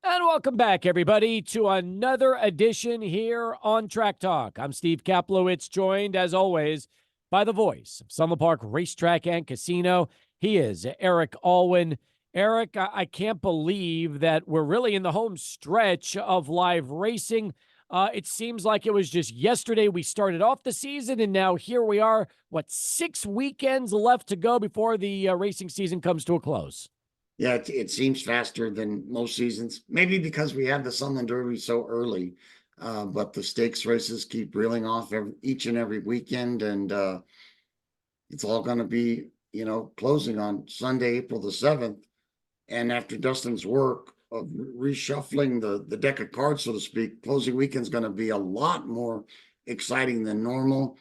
And welcome back, everybody, to another edition here on Track Talk. I'm Steve Kaplowitz, joined, as always, by the voice of Sunland Park Racetrack and Casino. He is Eric Alwan. Eric, I can't believe that we're really in the home stretch of live racing. It seems like it was just yesterday we started off the season, and now here we are, 6 weekends left to go before the racing season comes to a close? Yeah, it seems faster than most seasons. Maybe because we had the Sunland Derby so early, but the stakes races keep reeling off each and every weekend, and it's all going to be, closing on Sunday, April the 7th. And after Dustin's work of reshuffling the deck of cards, so to speak, closing weekend's going to be a lot more exciting than normal.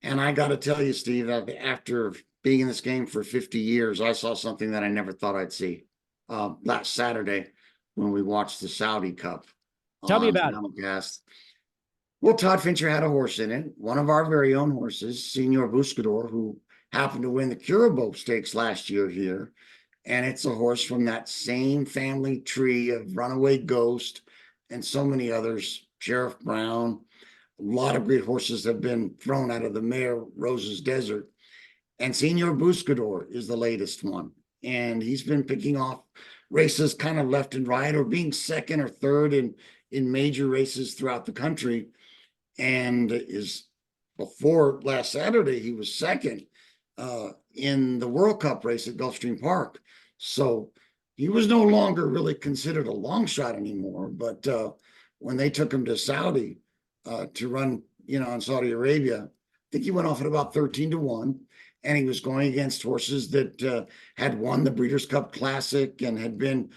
And I got to tell you, Steve, after being in this game for 50 years, I saw something that I never thought I'd see last Saturday when we watched the Saudi Cup. Tell me about it. Gas. Well, Todd Fincher had a horse in it, one of our very own horses, Senor Buscador, who happened to win the Curabo Stakes last year here. And it's a horse from that same family tree of Runaway Ghost and so many others, Sheriff Brown. A lot of great horses have been thrown out of the mare Rose's Desert. And Senor Buscador is the latest one. And he's been picking off races kind of left and right, or being second or third in major races throughout the country. And before last Saturday, he was second in the World Cup race at Gulfstream Park. So he was no longer really considered a long shot anymore. But when they took him to Saudi to run, in Saudi Arabia, I think he went off at about 13-1. And he was going against horses that had won the Breeders' Cup Classic and had been,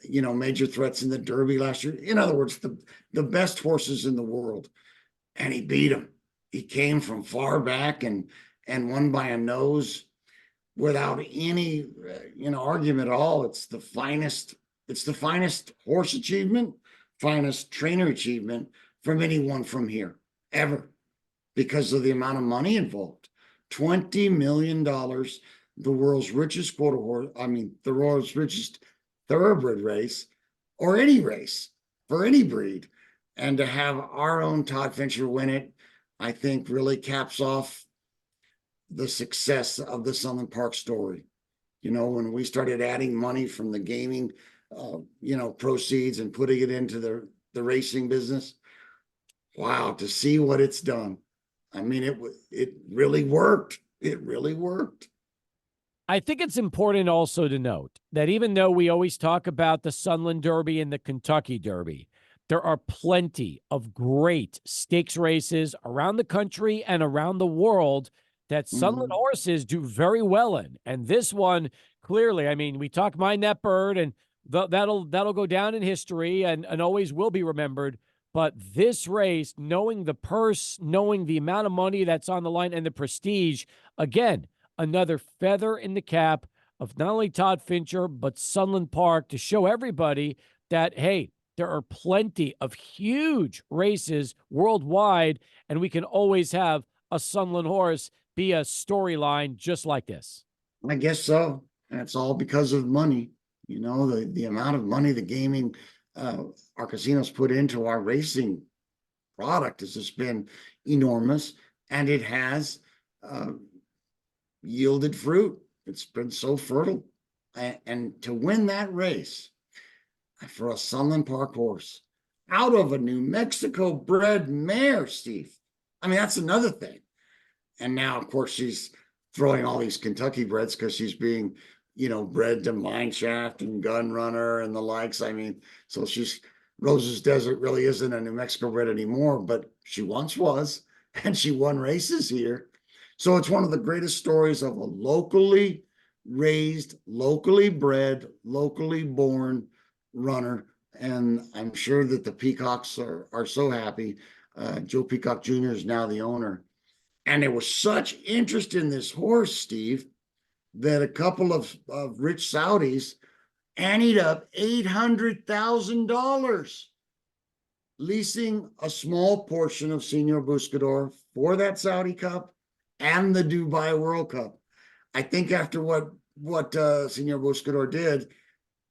major threats in the Derby last year. In other words, the best horses in the world. And he beat them. He came from far back and won by a nose without any, argument at all. It's the finest horse achievement, finest trainer achievement from anyone from here ever, because of the amount of money involved. $20 million, the world's richest quarter horse, the world's richest thoroughbred race, or any race for any breed. And to have our own Todd Fincher win it, I think really caps off the success of the Sunland Park story. When we started adding money from the gaming, proceeds and putting it into the racing business, wow, to see what it's done. It really worked. It really worked. I think it's important also to note that even though we always talk about the Sunland Derby and the Kentucky Derby, there are plenty of great stakes races around the country and around the world that Sunland horses do very well in. And this one, clearly, we talk Mind That Bird, and that'll go down in history and always will be remembered. But this race, knowing the purse, knowing the amount of money that's on the line and the prestige, again, another feather in the cap of not only Todd Fincher, but Sunland Park, to show everybody that, hey, there are plenty of huge races worldwide, and we can always have a Sunland horse be a storyline just like this. I guess so. And it's all because of money. The amount of money the gaming our casinos put into our racing product has just been enormous, and it has yielded fruit. It's been so fertile. And to win that race for a Sunland Park horse out of a New Mexico bred mare, Steve, that's another thing. And now, of course, she's throwing all these Kentucky breds because she's being bred to Mineshaft and Gun Runner and the likes. So Rose's Desert really isn't a New Mexico bred anymore, but she once was, and she won races here. So it's one of the greatest stories of a locally raised, locally bred, locally born runner. And I'm sure that the Peacocks are so happy. Joe Peacock Jr. is now the owner. And there was such interest in this horse, Steve, that a couple of rich Saudis anteed up $800,000, leasing a small portion of Senor Buscador for that Saudi Cup and the Dubai World Cup. I think after what Senor Buscador did,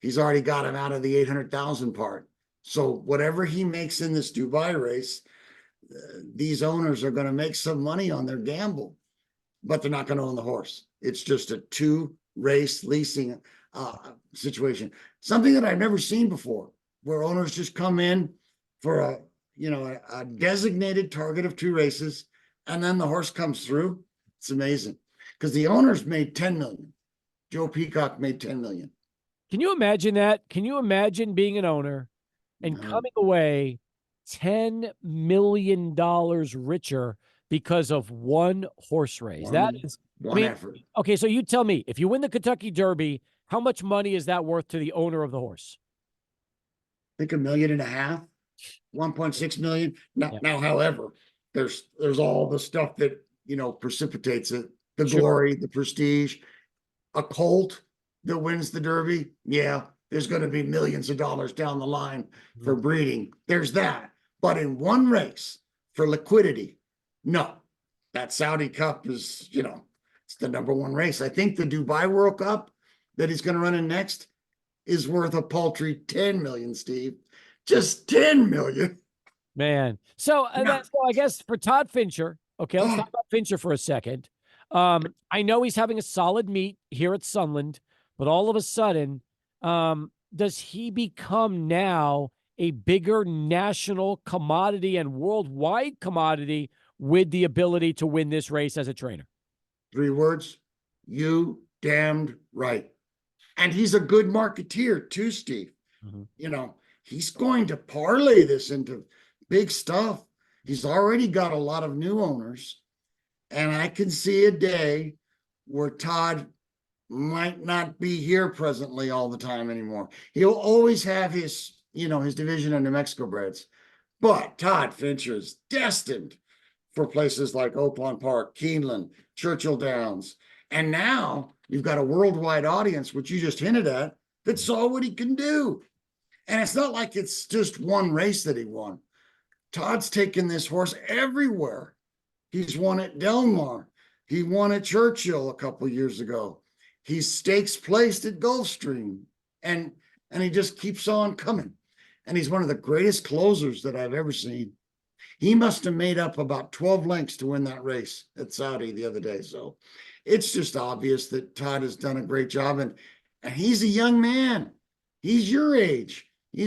he's already got him out of the 800,000 part. So whatever he makes in this Dubai race, these owners are going to make some money on their gamble, but they're not going to own the horse. It's just a 2-race leasing situation, something that I've never seen before, where owners just come in for a designated target of 2 races, and then the horse comes through. It's amazing because the owners made 10 million. Joe Peacock made 10 million. Can you imagine that? Can you imagine being an owner and coming away $10 million richer because of one horse race? That is one effort. Okay, so you tell me, if you win the Kentucky Derby, how much money is that worth to the owner of the horse? I think $1.5 million, 1.6 million. Now, however, there's all the stuff that precipitates it, the glory, the prestige. A colt that wins the Derby, there's going to be millions of dollars down the line for breeding. There's that. But in one race for liquidity, no. That Saudi Cup is, it's the #1 race. I think the Dubai World Cup that he's going to run in next is worth a paltry 10 million, Steve. Just 10 million. Man. So, so I guess for Todd Fincher, okay, let's talk about Fincher for a second. I know he's having a solid meet here at Sunland, but all of a sudden, does he become now a bigger national commodity and worldwide commodity with the ability to win this race as a trainer? 3 words, you damned right. And he's a good marketeer too, Steve. He's going to parlay this into big stuff. He's already got a lot of new owners. And I can see a day where Todd might not be here presently all the time anymore. He'll always have his division of New Mexico breds. But Todd Fincher is destined for places like Oakland Park, Keeneland, Churchill Downs. And now you've got a worldwide audience, which you just hinted at, that saw what he can do. And it's not like it's just one race that he won. Todd's taken this horse everywhere. He's won at Del Mar. He won at Churchill a couple years ago. He's stakes placed at Gulfstream. And he just keeps on coming. And he's one of the greatest closers that I've ever seen. He must have made up about 12 lengths to win that race at Saudi the other day. So it's just obvious that Todd has done a great job. And he's a young man. He's your age. I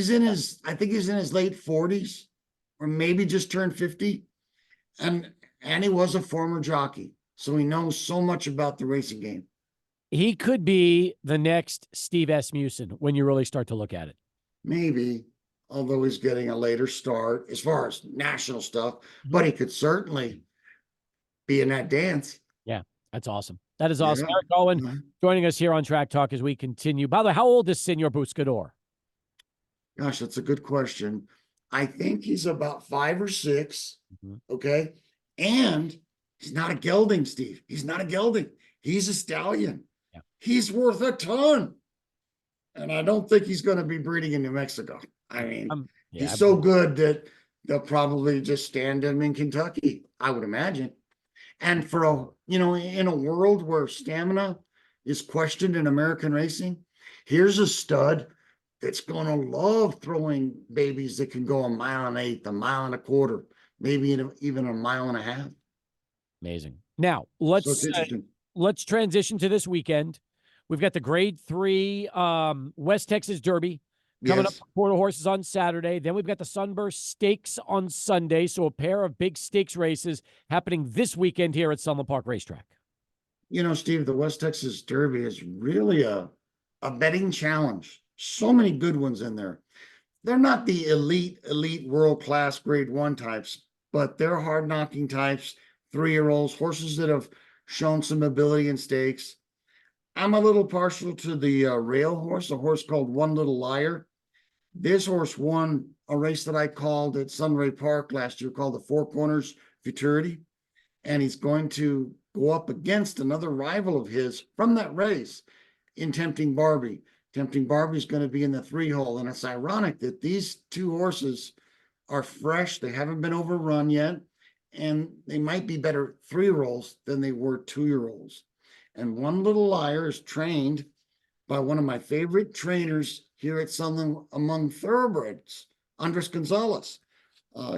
think he's in his late 40s or maybe just turned 50. And he was a former jockey. So he knows so much about the racing game. He could be the next Steve Asmussen when you really start to look at it. Maybe, although he's getting a later start as far as national stuff, but he could certainly be in that dance. Yeah, that's awesome. That is awesome. Eric Alwan joining us here on Track Talk as we continue. By the way, how old is Senor Buscador? Gosh, that's a good question. I think he's about 5 or 6. Okay. And he's not a gelding, Steve. He's not a gelding. He's a stallion. Yeah. He's worth a ton. And I don't think he's going to be breeding in New Mexico. I mean, he's so good that they'll probably just stand him in Kentucky, I would imagine. And for in a world where stamina is questioned in American racing, here's a stud that's going to love throwing babies that can go 1.8 miles, 1.25 miles, maybe even 1.5 miles. Amazing. Now let's transition to this weekend. We've got the Grade 3 West Texas Derby coming up for quarter horses on Saturday. Then we've got the Sunburst Stakes on Sunday. So a pair of big stakes races happening this weekend here at Sunland Park Racetrack. Steve, the West Texas Derby is really a betting challenge. So many good ones in there. They're not the elite world-class Grade 1 types, but they're hard-knocking types, 3-year-olds, horses that have shown some ability in stakes. I'm a little partial to the rail horse, a horse called One Little Liar. This horse won a race that I called at Sunray Park last year called the Four Corners Futurity. And he's going to go up against another rival of his from that race in Tempting Barbie. Tempting Barbie is going to be in the 3-hole. And it's ironic that these 2 horses are fresh. They haven't been overrun yet. And they might be better 3-year-olds than they were 2-year-olds. And One Little Liar is trained by one of my favorite trainers here at Sunland among thoroughbreds, Andres Gonzalez.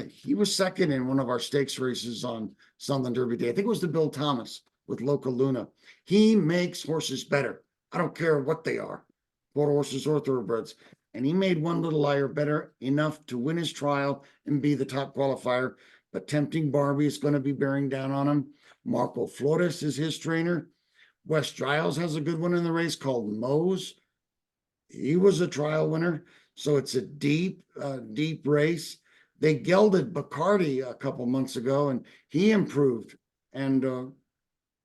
He was second in one of our stakes races on Sunland Derby Day. I think it was the Bill Thomas with Loca Luna. He makes horses better. I don't care what they are, quarter horses or thoroughbreds. And he made One Little Liar better enough to win his trial and be the top qualifier. But Tempting Barbie is going to be bearing down on him. Marco Flores is his trainer. Wes Giles has a good one in the race called Mose. He was a trial winner. So it's a deep race. They gelded Bacardi a couple months ago, and he improved. And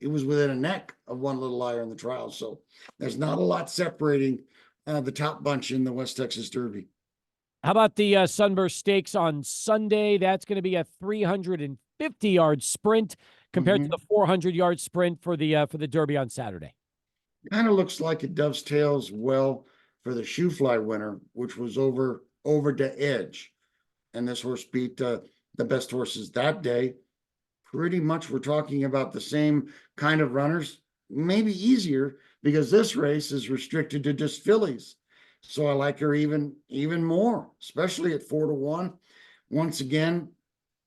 it was within a neck of One Little Liar in the trial. So there's not a lot separating the top bunch in the West Texas Derby. How about the Sunburst Stakes on Sunday? That's going to be a 350-yard sprint compared to the 400-yard sprint for the Derby on Saturday. Kind of looks like it dovetails well for the Shoe Fly winner, which was over the edge. And this horse beat the best horses that day. Pretty much we're talking about the same kind of runners, maybe easier because this race is restricted to just fillies. So I like her even more, especially at 4-1. Once again,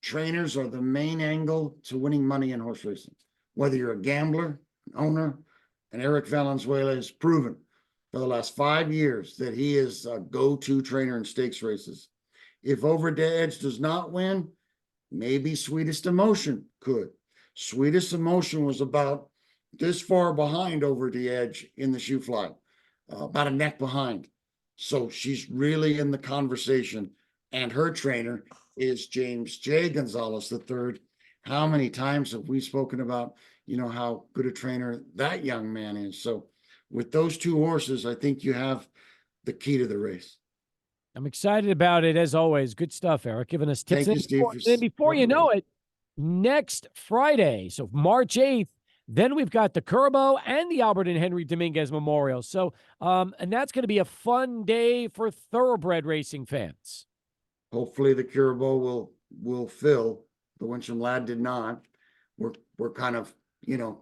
trainers are the main angle to winning money in horse racing. Whether you're a gambler, an owner, and Eric Valenzuela has proven for the last 5 years that he is a go-to trainer in stakes races. If Over the Edge does not win, maybe Sweetest Emotion could. Sweetest Emotion was about this far behind Over the Edge in the Shoe Fly, about a neck behind. So she's really in the conversation. And her trainer is James J. Gonzalez III. How many times have we spoken about, how good a trainer that young man is? So with those two horses, I think you have the key to the race. I'm excited about it, as always. Good stuff, Eric, giving us tips. Thank you, Steve. Before you know it, next Friday, so March 8th, then we've got the Curbo and the Albert and Henry Dominguez Memorial. So, and that's going to be a fun day for thoroughbred racing fans. Hopefully the Curbo will fill. The Wincham Lad did not. We're kind of,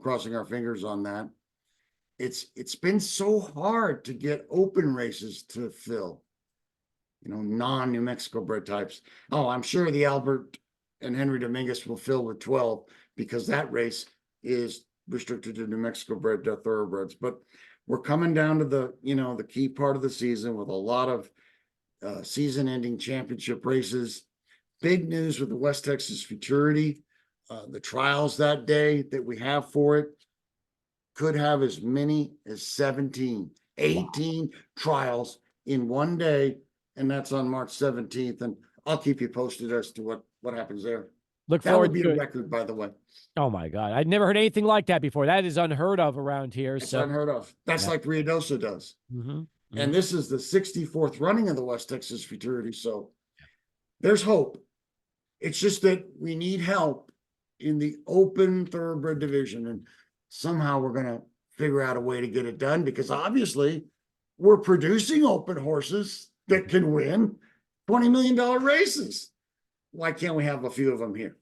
crossing our fingers on that. It's been so hard to get open races to fill. Non-New Mexico bred types. Oh, I'm sure the Albert and Henry Dominguez will fill with 12 because that race is restricted to New Mexico bred thoroughbreds. But we're coming down to the key part of the season with a lot of season-ending championship races. Big news with the West Texas Futurity. The trials that day that we have for it could have as many as 17, 18 trials in one day. And that's on March 17th. And I'll keep you posted as to what happens there. Look That forward would be to a it. record, by the way. Oh, my God. I'd never heard anything like that before. That is unheard of around here. It's unheard of. That's like Ruidoso does. And this is the 64th running of the West Texas Futurity. So there's hope. It's just that we need help in the open thoroughbred division. And somehow we're going to figure out a way to get it done because obviously we're producing open horses that can win $20 million races. Why can't we have a few of them here?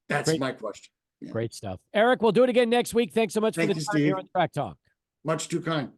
That's my question. Great stuff. Eric, we'll do it again next week. Thanks so much for the time Steve. here on Track Talk. Much too kind.